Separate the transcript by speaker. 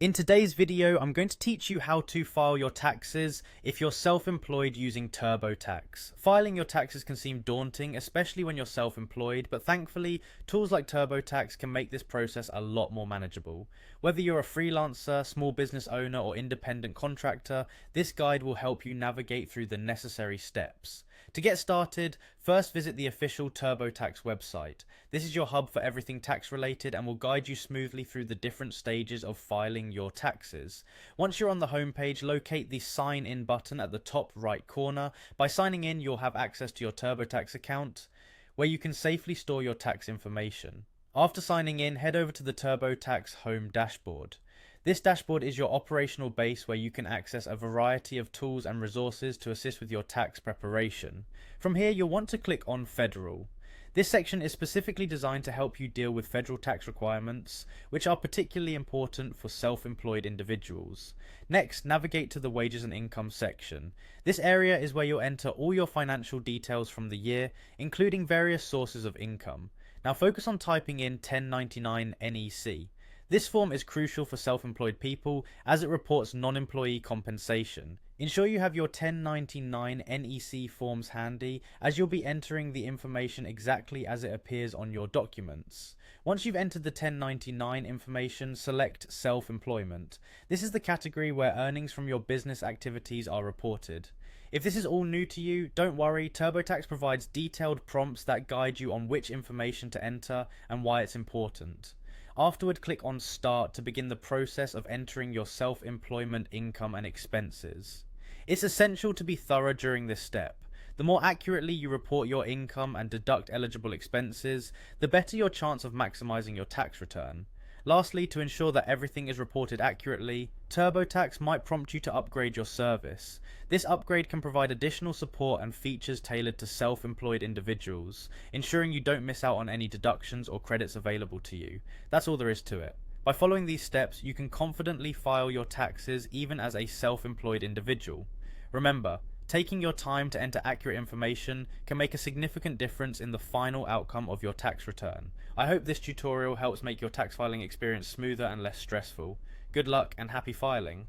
Speaker 1: In today's video, I'm going to teach you how to file your taxes if you're self-employed using Turbotax. Filing your taxes can seem daunting, especially when you're self-employed, but thankfully, tools like Turbotax can make this process a lot more manageable. Whether you're a freelancer, small business owner, or independent contractor, this guide will help you navigate through the necessary steps. To get started, first visit the official Turbotax website. This is your hub for everything tax related and will guide you smoothly through the different stages of filing your taxes. Once you're on the homepage, locate the sign in button at the top right corner. By signing in, you'll have access to your Turbotax account where you can safely store your tax information. After signing in, head over to the Turbotax home dashboard. This dashboard is your operational base where you can access a variety of tools and resources to assist with your tax preparation. From here, you'll want to click on Federal. This section is specifically designed to help you deal with federal tax requirements, which are particularly important for self-employed individuals. Next, navigate to the Wages and Income section. This area is where you'll enter all your financial details from the year, including various sources of income. Now focus on typing in 1099 NEC. This form is crucial for self-employed people as it reports non-employee compensation. Ensure you have your 1099 NEC forms handy as you'll be entering the information exactly as it appears on your documents. Once you've entered the 1099 information, select Self-Employment. This is the category where earnings from your business activities are reported. If this is all new to you, don't worry, Turbotax provides detailed prompts that guide you on which information to enter and why it's important. Afterward, click on Start to begin the process of entering your self-employment income and expenses. It's essential to be thorough during this step. The more accurately you report your income and deduct eligible expenses, the better your chance of maximizing your tax return. Lastly, to ensure that everything is reported accurately, Turbotax might prompt you to upgrade your service. This upgrade can provide additional support and features tailored to self-employed individuals, ensuring you don't miss out on any deductions or credits available to you. That's all there is to it. By following these steps, you can confidently file your taxes even as a self-employed individual. Remember, taking your time to enter accurate information can make a significant difference in the final outcome of your tax return. I hope this tutorial helps make your tax filing experience smoother and less stressful. Good luck and happy filing!